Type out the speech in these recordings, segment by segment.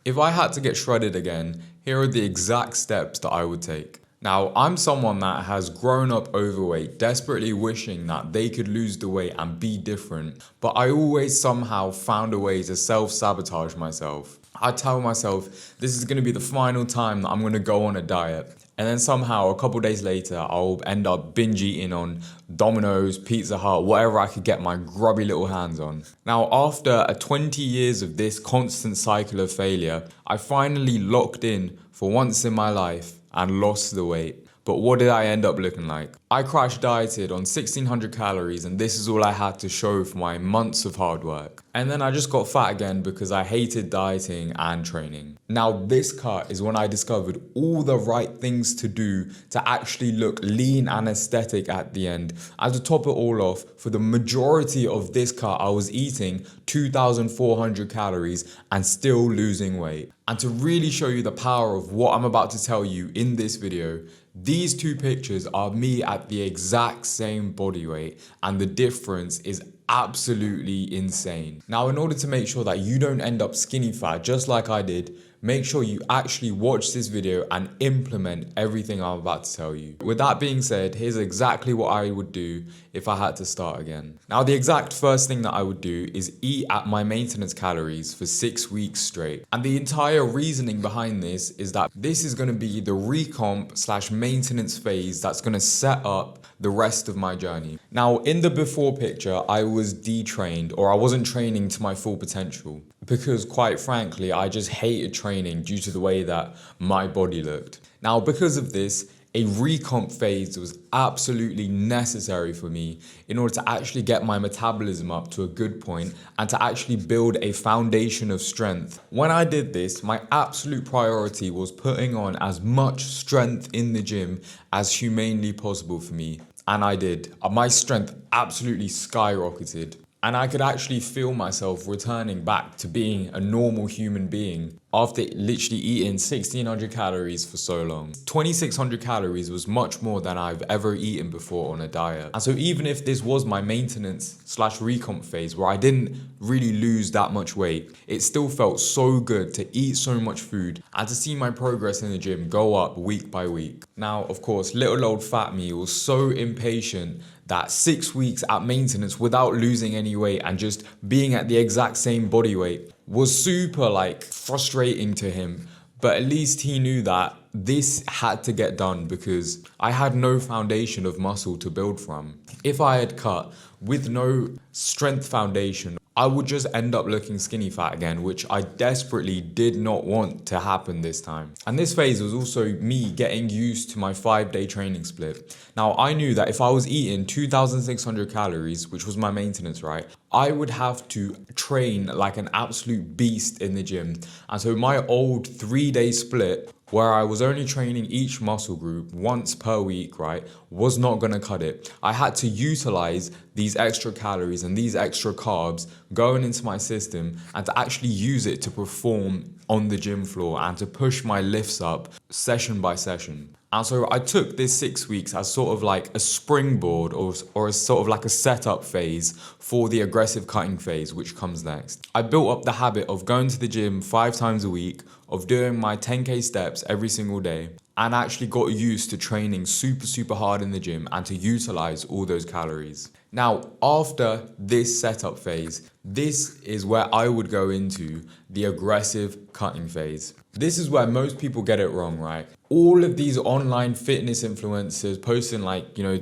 If I had to get shredded again, here are the exact steps that I would take. Now, I'm someone that has grown up overweight, desperately wishing that they could lose the weight and be different, but I always somehow found a way to self-sabotage myself. I tell myself this is going to be the final time that I'm going to go on a diet. And then somehow a couple days later, I'll end up binge eating on Domino's, Pizza Hut, whatever I could get my grubby little hands on. Now, after 20 years of this constant cycle of failure, I finally locked in for once in my life and lost the weight. But what did I end up looking like? I crash dieted on 1600 calories and this is all I had to show for my months of hard work. And then I just got fat again because I hated dieting and training. Now this cut is when I discovered all the right things to do to actually look lean and aesthetic at the end. And to top it all off, for the majority of this cut, I was eating 2,400 calories and still losing weight. And to really show you the power of what I'm about to tell you in this video, these two pictures are me at the exact same body weight and the difference is absolutely insane. Now, in order to make sure that you don't end up skinny fat just like I did, make sure you actually watch this video and implement everything I'm about to tell you. With that being said, here's exactly what I would do if I had to start again. Now, the exact first thing that I would do is eat at my maintenance calories for 6 weeks straight. And the entire reasoning behind this is that this is going to be the recomp / maintenance phase that's going to set up the rest of my journey. Now, in the before picture, I was detrained, or I wasn't training to my full potential because quite frankly, I just hated training due to the way that my body looked. Now, because of this, a recomp phase was absolutely necessary for me in order to actually get my metabolism up to a good point and to actually build a foundation of strength. When I did this, my absolute priority was putting on as much strength in the gym as humanly possible for me. And I did. My strength absolutely skyrocketed. And I could actually feel myself returning back to being a normal human being after literally eating 1600 calories for so long. 2600 calories was much more than I've ever eaten before on a diet. And so even if this was my maintenance / recomp phase where I didn't really lose that much weight, it still felt so good to eat so much food and to see my progress in the gym go up week by week. Now, of course, little old fat me was so impatient that 6 weeks at maintenance without losing any weight and just being at the exact same body weight was super frustrating to him. But at least he knew that this had to get done because I had no foundation of muscle to build from. If I had cut with no strength foundation, I would just end up looking skinny fat again, which I desperately did not want to happen this time. And this phase was also me getting used to my 5-day training split. Now, I knew that if I was eating 2,600 calories, which was my maintenance, right, I would have to train like an absolute beast in the gym. And so my old 3-day split, where I was only training each muscle group once per week, right, was not gonna cut it. I had to utilize these extra calories and these extra carbs going into my system and to actually use it to perform on the gym floor and to push my lifts up session by session. And so I took this 6 weeks as sort of like a springboard or as sort of like a setup phase for the aggressive cutting phase, which comes next. I built up the habit of going to the gym 5 times a week, of doing my 10K steps every single day, and actually got used to training super hard in the gym and to utilize all those calories. Now, after this setup phase, this is where I would go into the aggressive cutting phase. This is where most people get it wrong, right? All of these online fitness influencers posting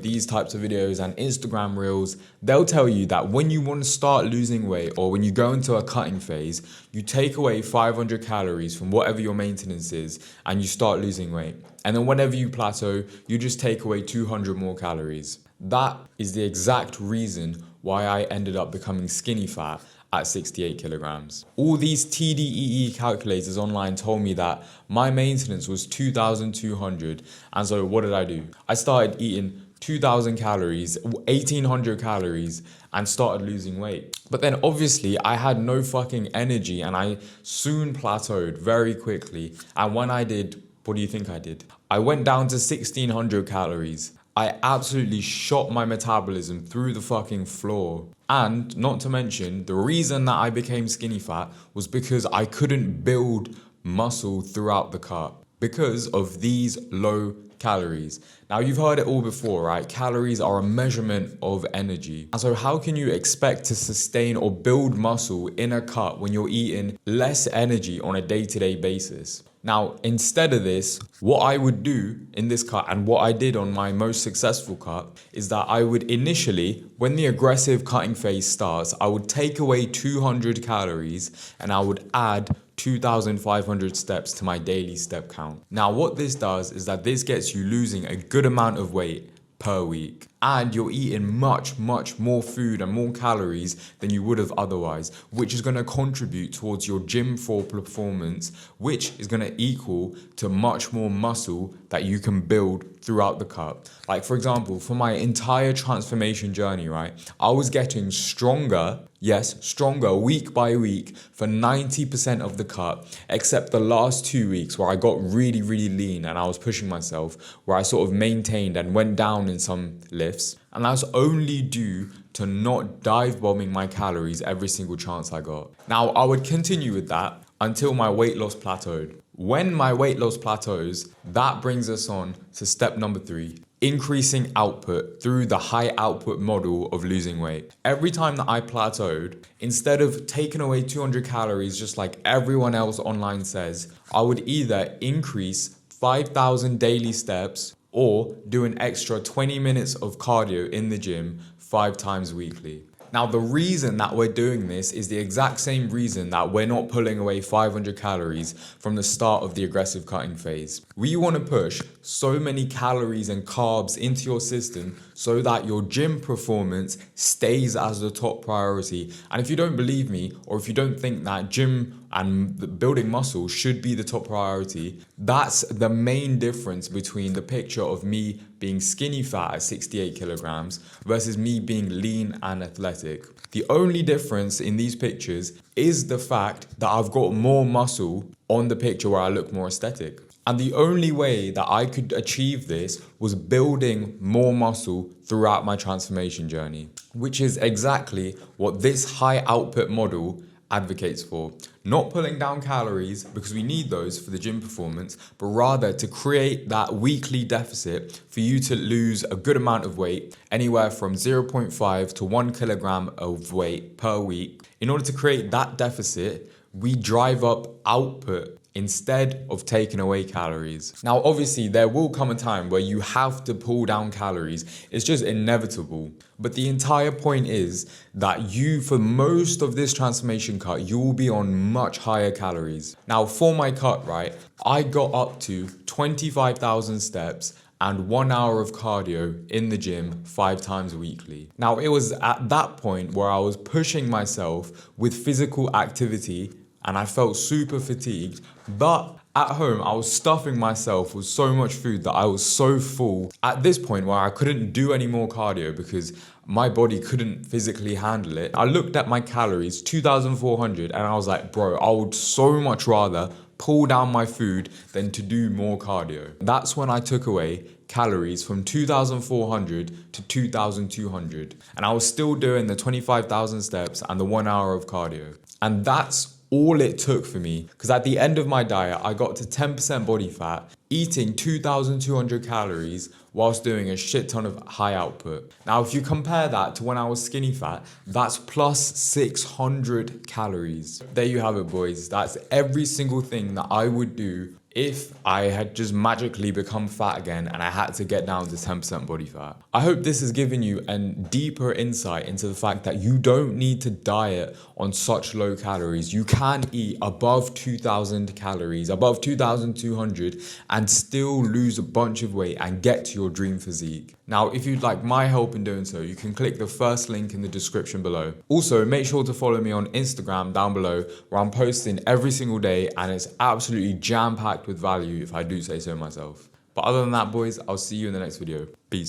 these types of videos and Instagram reels, they'll tell you that when you want to start losing weight or when you go into a cutting phase, you take away 500 calories from whatever your maintenance is and you start losing weight. And then whenever you plateau, you just take away 200 more calories. That is the exact reason why I ended up becoming skinny fat at 68 kilograms. All these TDEE calculators online told me that my maintenance was 2,200. And so what did I do? I started eating 2,000 calories, 1,800 calories, and started losing weight. But then obviously I had no fucking energy and I soon plateaued very quickly. And when I did, what do you think I did? I went down to 1,600 calories. I absolutely shot my metabolism through the fucking floor. And not to mention, the reason that I became skinny fat was because I couldn't build muscle throughout the cut because of these low calories. Now, you've heard it all before, right? Calories are a measurement of energy. And so how can you expect to sustain or build muscle in a cut when you're eating less energy on a day-to-day basis? Now, instead of this, what I would do in this cut and what I did on my most successful cut is that I would initially, when the aggressive cutting phase starts, I would take away 200 calories and I would add 2,500 steps to my daily step count. Now, what this does is that this gets you losing a good amount of weight per week, and you're eating much more food and more calories than you would have otherwise, which is going to contribute towards your gym floor performance, which is going to equal to much more muscle that you can build throughout the cut. Like, for example, for my entire transformation journey, right, I was getting stronger, yes, stronger week by week for 90% of the cut, except the last 2 weeks where I got really lean and I was pushing myself, where I sort of maintained and went down in some lifts. And that's only due to not dive bombing my calories every single chance I got. Now, I would continue with that until my weight loss plateaued. When my weight loss plateaus, that brings us on to step number 3, increasing output through the high output model of losing weight. Every time that I plateaued, instead of taking away 200 calories just like everyone else online says, I would either increase 5,000 daily steps or do an extra 20 minutes of cardio in the gym 5 times weekly. Now, the reason that we're doing this is the exact same reason that we're not pulling away 500 calories from the start of the aggressive cutting phase. We want to push so many calories and carbs into your system so that your gym performance stays as the top priority. And if you don't believe me, or if you don't think that gym and building muscle should be the top priority, that's the main difference between the picture of me being skinny fat at 68 kilograms versus me being lean and athletic. The only difference in these pictures is the fact that I've got more muscle on the picture where I look more aesthetic. And the only way that I could achieve this was building more muscle throughout my transformation journey, which is exactly what this high output model advocates for. Not pulling down calories because we need those for the gym performance, but rather to create that weekly deficit for you to lose a good amount of weight, anywhere from 0.5 to 1 kilogram of weight per week. In order to create that deficit, we drive up output instead of taking away calories. Now, obviously, there will come a time where you have to pull down calories. It's just inevitable. But the entire point is that you, for most of this transformation cut, you will be on much higher calories. Now, for my cut, right, I got up to 25,000 steps and 1 hour of cardio in the gym 5 times weekly. Now, it was at that point where I was pushing myself with physical activity and I felt super fatigued, but at home I was stuffing myself with so much food that I was so full at this point where I couldn't do any more cardio because my body couldn't physically handle it. I looked at my calories, 2,400, and I was like, bro, I would so much rather pull down my food than to do more cardio. That's when I took away calories from 2,400 to 2,200, and I was still doing the 25,000 steps and the 1 hour of cardio. And that's all it took for me, because at the end of my diet, I got to 10% body fat, eating 2,200 calories whilst doing a shit ton of high output. Now, if you compare that to when I was skinny fat, that's plus 600 calories. There you have it, boys. That's every single thing that I would do if I had just magically become fat again and I had to get down to 10% body fat. I hope this has given you a deeper insight into the fact that you don't need to diet on such low calories. You can eat above 2,000 calories, above 2,200, and still lose a bunch of weight and get to your dream physique. Now, if you'd like my help in doing so, you can click the first link in the description below. Also, make sure to follow me on Instagram down below, where I'm posting every single day and it's absolutely jam-packed with value, if I do say so myself. But other than that, boys, I'll see you in the next video. Peace.